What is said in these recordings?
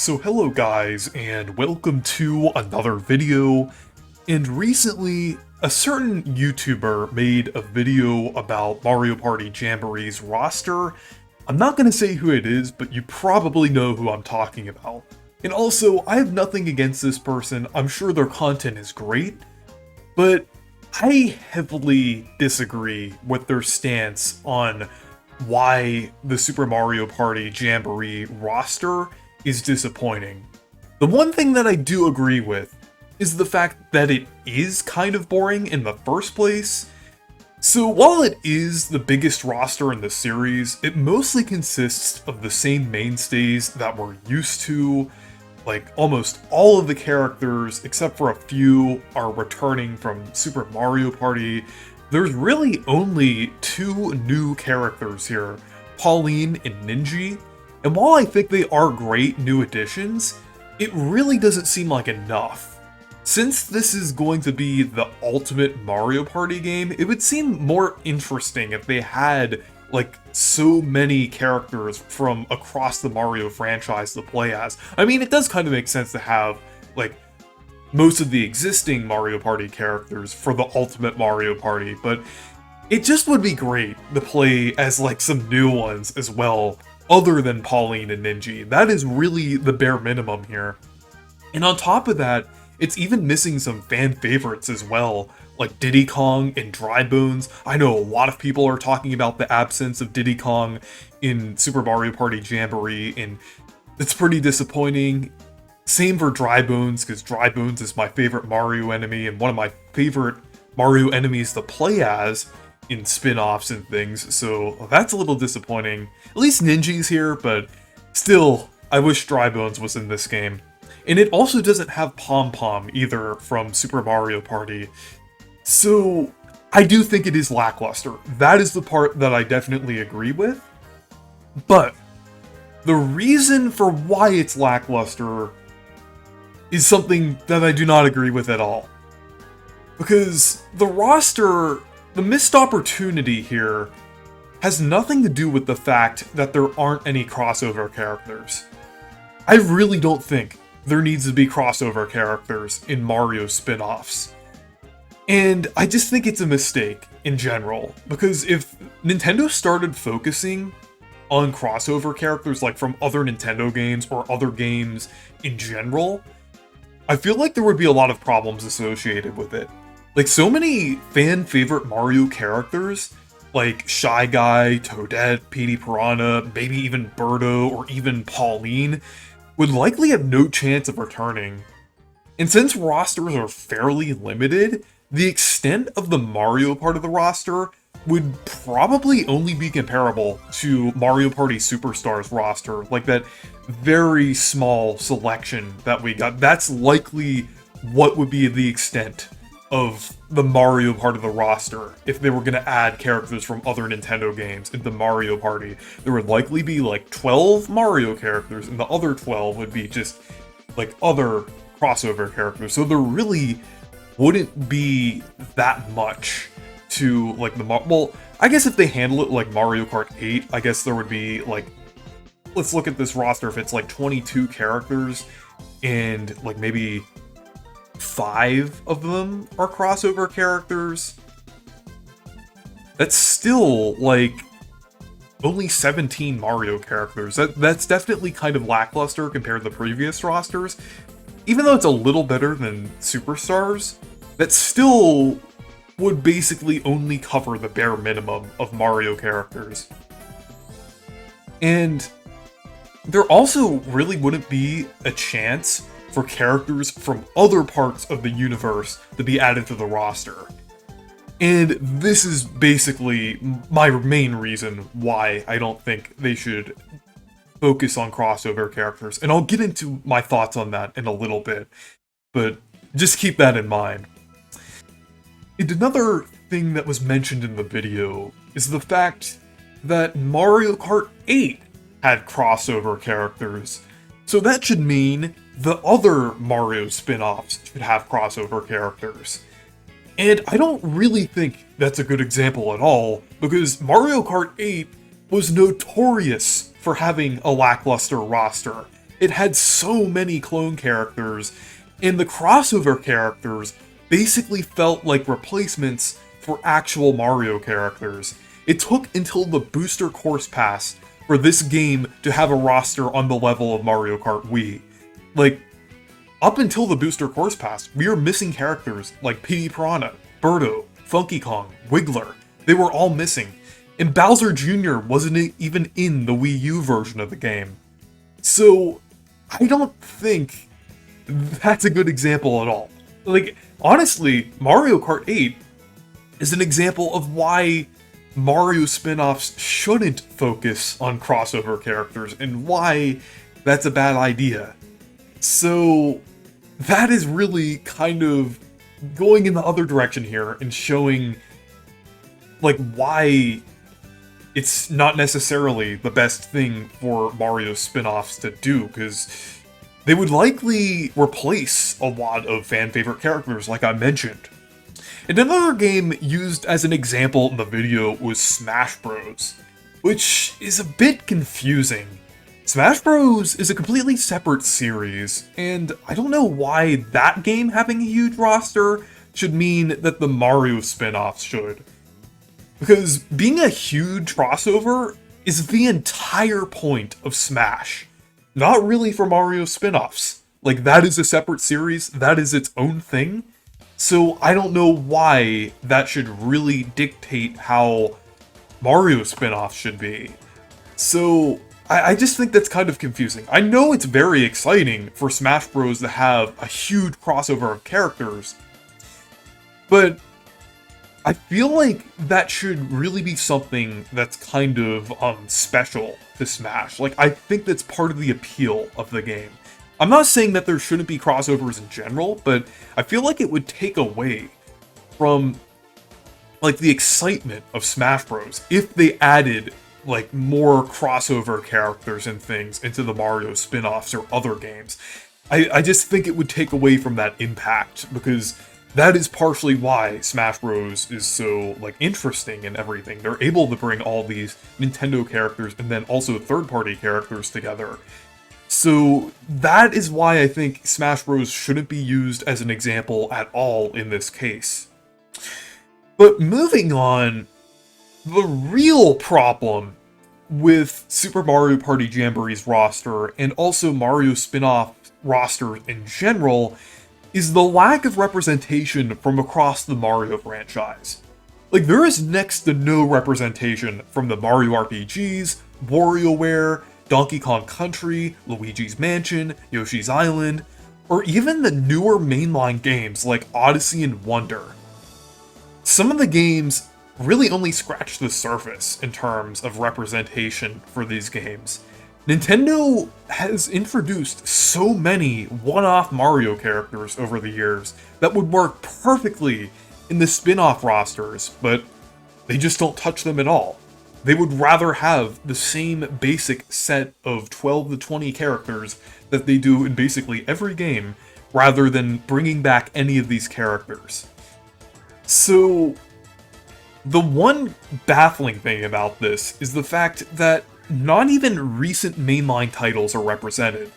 So hello guys, and welcome to another video. And recently, a certain YouTuber made a video about Mario Party Jamboree's roster. I'm not going to say who it is, but you probably know who I'm talking about. And also, I have nothing against this person, I'm sure their content is great, but I heavily disagree with their stance on why the Super Mario Party Jamboree roster is disappointing. The one thing that I do agree with is the fact that it is kind of boring in the first place. So while it is the biggest roster in the series, it mostly consists of the same mainstays that we're used to. Like, almost all of the characters, except for a few, are returning from Super Mario Party. There's really only two new characters here, Pauline and Ninji. And while I think they are great new additions, it really doesn't seem like enough. Since this is going to be the ultimate Mario Party game, it would seem more interesting if they had like so many characters from across the Mario franchise to play as. I mean, it does kind of make sense to have like most of the existing Mario Party characters for the ultimate Mario Party, but it just would be great to play as like some new ones as well, other than Pauline and Ninji. That is really the bare minimum here. And on top of that, it's even missing some fan favorites as well, like Diddy Kong and Dry Bones. I know a lot of people are talking about the absence of Diddy Kong in Super Mario Party Jamboree, and it's pretty disappointing. Same for Dry Bones, because Dry Bones is my favorite Mario enemy and one of my favorite Mario enemies to play as in spin-offs and things, so that's a little disappointing. At least Ninji's here, but still, I wish Dry Bones was in this game. And it also doesn't have Pom Pom either from Super Mario Party, so I do think it is lackluster. That is the part that I definitely agree with, but the reason for why it's lackluster is something that I do not agree with at all. Because the roster, the missed opportunity here, has nothing to do with the fact that there aren't any crossover characters. I really don't think there needs to be crossover characters in Mario spin-offs. And I just think it's a mistake in general, because if Nintendo started focusing on crossover characters like from other Nintendo games or other games in general, I feel like there would be a lot of problems associated with it. Like, so many fan-favorite Mario characters, like Shy Guy, Toadette, Petey Piranha, maybe even Birdo, or even Pauline, would likely have no chance of returning. And since rosters are fairly limited, the extent of the Mario part of the roster would probably only be comparable to Mario Party Superstars roster, like that very small selection that we got. That's likely what would be the extent of the Mario part of the roster if they were going to add characters from other Nintendo games into Mario Party. There would likely be like 12 Mario characters, and the other 12 would be just like other crossover characters. So there really wouldn't be that much to like the well, I guess if they handle it like Mario Kart 8, I guess there would be like, let's look at this roster. If it's like 22 characters and like maybe 5 of them are crossover characters, that's still like only 17 Mario characters. That's definitely kind of lackluster compared to the previous rosters. Even though it's a little better than Superstars, that still would basically only cover the bare minimum of Mario characters. And there also really wouldn't be a chance for characters from other parts of the universe to be added to the roster. And this is basically my main reason why I don't think they should focus on crossover characters. And I'll get into my thoughts on that in a little bit, but just keep that in mind. And another thing that was mentioned in the video is the fact that Mario Kart 8 had crossover characters. So that should mean the other Mario spin-offs should have crossover characters. And I don't really think that's a good example at all, because Mario Kart 8 was notorious for having a lackluster roster. it had so many clone characters, and the crossover characters basically felt like replacements for actual Mario characters. It took until the Booster Course Pass for this game to have a roster on the level of Mario Kart Wii. Like, up until the Booster Course Pass, we were missing characters like Petey Piranha, Birdo, Funky Kong, Wiggler. They were all missing. And Bowser Jr. wasn't even in the Wii U version of the game. So, I don't think that's a good example at all. Like, honestly, Mario Kart 8 is an example of why Mario spin-offs shouldn't focus on crossover characters and why that's a bad idea. So, that is really kind of going in the other direction here and showing, like, why it's not necessarily the best thing for Mario spin-offs to do, because they would likely replace a lot of fan-favorite characters, like I mentioned. And another game used as an example in the video was Smash Bros, which is a bit confusing. Smash Bros is a completely separate series, and I don't know why that game having a huge roster should mean that the Mario spin-offs should. Because being a huge crossover is the entire point of Smash. Not really for Mario spin-offs. Like, that is a separate series, that is its own thing. So I don't know why that should really dictate how Mario spin-offs should be. So I just think that's kind of confusing. I know it's very exciting for Smash Bros. To have a huge crossover of characters, but I feel like that should really be something that's kind of special to Smash. Like, I think that's part of the appeal of the game. I'm not saying that there shouldn't be crossovers in general, but I feel like it would take away from, like, the excitement of Smash Bros. If they added, like, more crossover characters and things into the Mario spin-offs or other games. I just think it would take away from that impact, because that is partially why Smash Bros. Is so, like, interesting and everything. They're able to bring all these Nintendo characters and then also third-party characters together. So that is why I think Smash Bros. Shouldn't be used as an example at all in this case. But moving on, the real problem with Super Mario Party Jamboree's roster, and also Mario spin-off rosters in general, is the lack of representation from across the Mario franchise. Like, there is next to no representation from the Mario RPGs, WarioWare, Donkey Kong Country, Luigi's Mansion, Yoshi's Island, or even the newer mainline games like Odyssey and Wonder. Some of the games really only scratch the surface in terms of representation for these games. Nintendo has introduced so many one-off Mario characters over the years that would work perfectly in the spin-off rosters, but they just don't touch them at all. They would rather have the same basic set of 12 to 20 characters that they do in basically every game, rather than bringing back any of these characters. So, the one baffling thing about this is the fact that not even recent mainline titles are represented.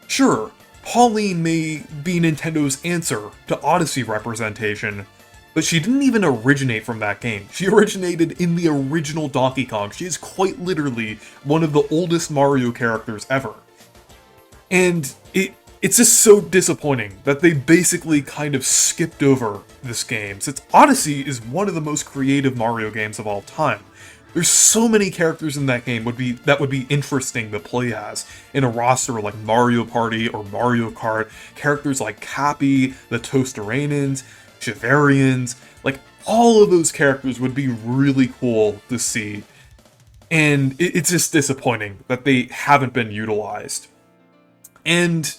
Sure, Pauline may be Nintendo's answer to Odyssey representation, but she didn't even originate from that game. She originated in the original Donkey Kong. She is quite literally one of the oldest Mario characters ever. And it's just so disappointing that they basically kind of skipped over this game, since Odyssey is one of the most creative Mario games of all time. There's so many characters in that game that would be interesting to play as in a roster like Mario Party or Mario Kart. Characters like Cappy, the Toasteranians, Chivarians, like, all of those characters would be really cool to see. And it's just disappointing that they haven't been utilized. And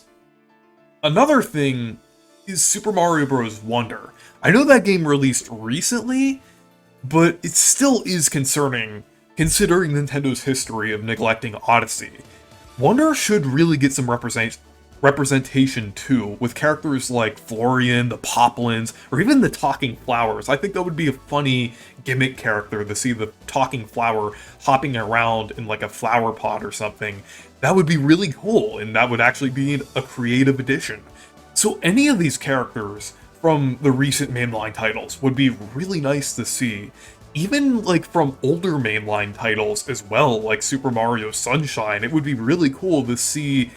another thing is Super Mario Bros. Wonder. I know that game released recently, but it still is concerning, considering Nintendo's history of neglecting Odyssey. Wonder should really get some representation too, with characters like Florian, the Poplins, or even the Talking Flowers. I think that would be a funny gimmick character to see the Talking Flower hopping around in like a flower pot or something. That would be really cool, and that would actually be a creative addition. So any of these characters from the recent mainline titles would be really nice to see. Even like from older mainline titles as well, like Super Mario Sunshine, it would be really cool to see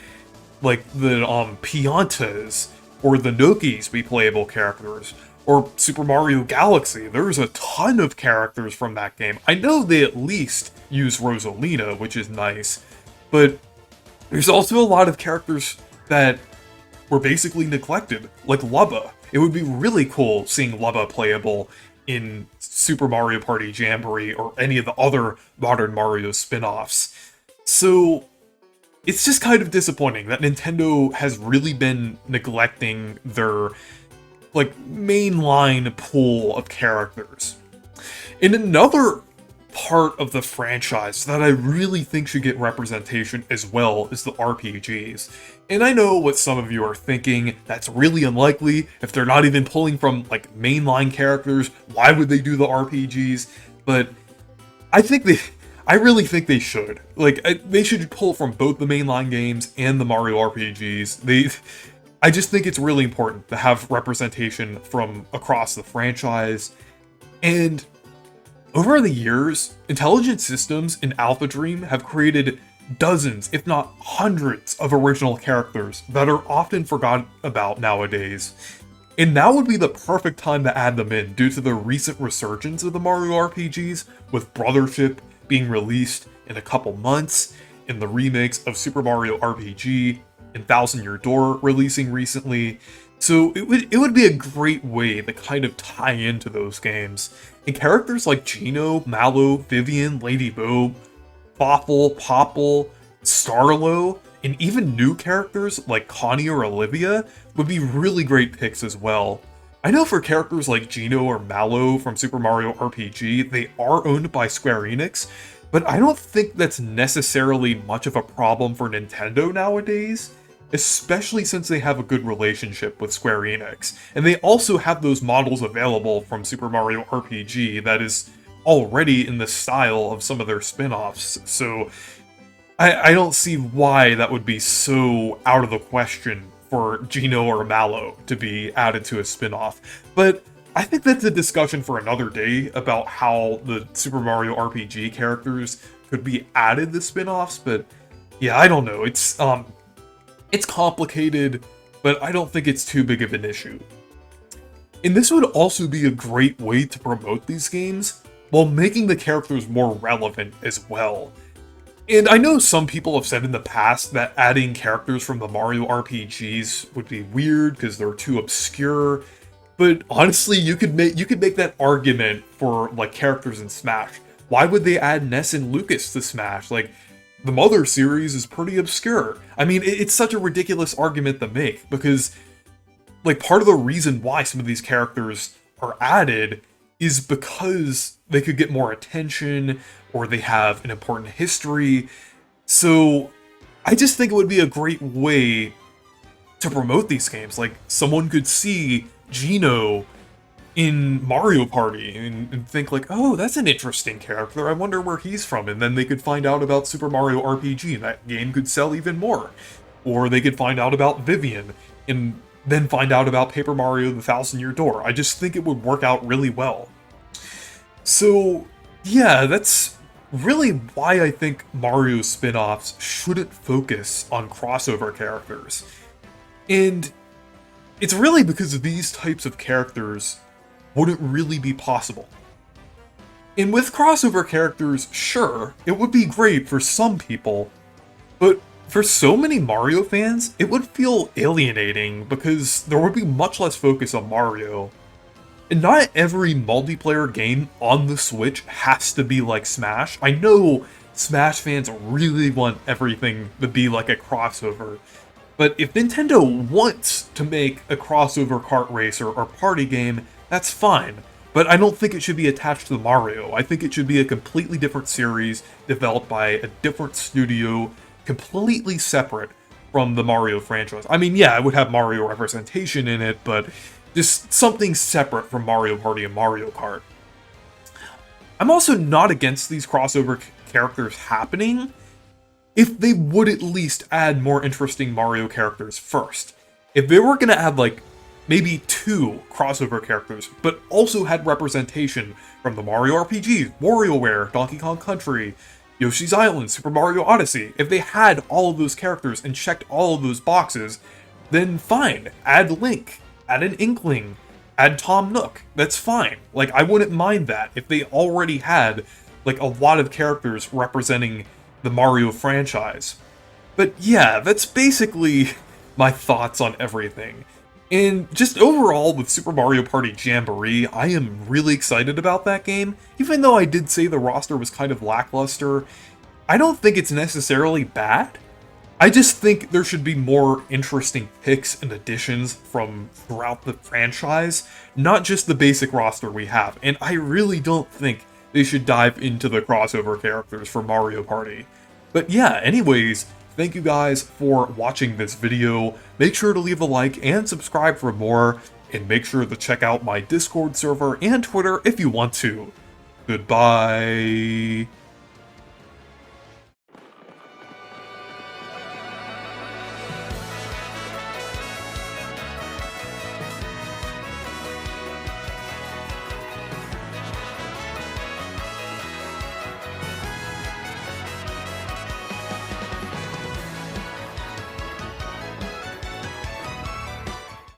like the Piantas or the Nokis be playable characters. Or Super Mario Galaxy, there's a ton of characters from that game. I know they at least use Rosalina, which is nice, but there's also a lot of characters that were basically neglected, like Lubba. It would be really cool seeing Lubba playable in Super Mario Party Jamboree or any of the other modern Mario spin-offs. So it's just kind of disappointing that Nintendo has really been neglecting their like mainline pool of characters. In another part of the franchise that I really think should get representation as well is the RPGs. And I know what some of you are thinking, that's really unlikely. If they're not even pulling from like mainline characters, why would they do the RPGs? But I really think they should. Like, they should pull from both the mainline games and the Mario RPGs. I just think it's really important to have representation from across the franchise. And over the years, Intelligent Systems and Alpha Dream have created dozens, if not hundreds, of original characters that are often forgotten about nowadays. And now would be the perfect time to add them in due to the recent resurgence of the Mario RPGs, with Brothership being released in a couple months, and the remakes of Super Mario RPG and Thousand Year Door releasing recently. So it would be a great way to kind of tie into those games. And characters like Geno, Mallow, Vivian, Lady Bo, Boffle, Popple, Starlo, and even new characters like Connie or Olivia would be really great picks as well. I know for characters like Geno or Mallow from Super Mario RPG, they are owned by Square Enix, but I don't think that's necessarily much of a problem for Nintendo nowadays, especially since they have a good relationship with Square Enix. And they also have those models available from Super Mario RPG that is already in the style of some of their spin-offs, so I don't see why that would be so out of the question for Geno or Mallow to be added to a spin-off. But I think that's a discussion for another day about how the Super Mario RPG characters could be added to spin-offs, but yeah, I don't know. It's complicated, but I don't think it's too big of an issue. And this would also be a great way to promote these games while making the characters more relevant as well. And I know some people have said in the past that adding characters from the Mario RPGs would be weird because they're too obscure, but honestly, you could make that argument for like characters in Smash. Why would they add Ness and Lucas to Smash? Like, the Mother series is pretty obscure. I mean, it's such a ridiculous argument to make because, like, part of the reason why some of these characters are added is because they could get more attention or they have an important history. So I just think it would be a great way to promote these games. Like, someone could see Geno in Mario Party and think like, oh, that's an interesting character, I wonder where he's from, and then they could find out about Super Mario RPG and that game could sell even more. Or they could find out about Vivian and then find out about Paper Mario the Thousand Year Door. I just think it would work out really well. So yeah, that's really why I think Mario spin-offs shouldn't focus on crossover characters. And it's really because these types of characters wouldn't really be possible. And with crossover characters, sure, it would be great for some people, but for so many Mario fans, it would feel alienating because there would be much less focus on Mario. And not every multiplayer game on the Switch has to be like Smash. I know Smash fans really want everything to be like a crossover, but if Nintendo wants to make a crossover kart racer or party game, that's fine. But I don't think it should be attached to Mario. I think it should be a completely different series, developed by a different studio, completely separate from the Mario franchise. I mean, yeah, it would have Mario representation in it, but just something separate from Mario Party and Mario Kart. I'm also not against these crossover characters happening, if they would at least add more interesting Mario characters first. If they were going to add, like, maybe 2 crossover characters, but also had representation from the Mario RPGs, WarioWare, Donkey Kong Country, Yoshi's Island, Super Mario Odyssey, if they had all of those characters and checked all of those boxes, then fine, add Link, add an Inkling, add Tom Nook, that's fine. Like, I wouldn't mind that if they already had, like, a lot of characters representing the Mario franchise. But yeah, that's basically my thoughts on everything. And just overall, with Super Mario Party Jamboree, I am really excited about that game. Even though I did say the roster was kind of lackluster, I don't think it's necessarily bad. I just think there should be more interesting picks and additions from throughout the franchise, not just the basic roster we have. And I really don't think they should dive into the crossover characters for Mario Party. But yeah, anyways, thank you guys for watching this video. Make sure to leave a like and subscribe for more, and make sure to check out my Discord server and Twitter if you want to. Goodbye.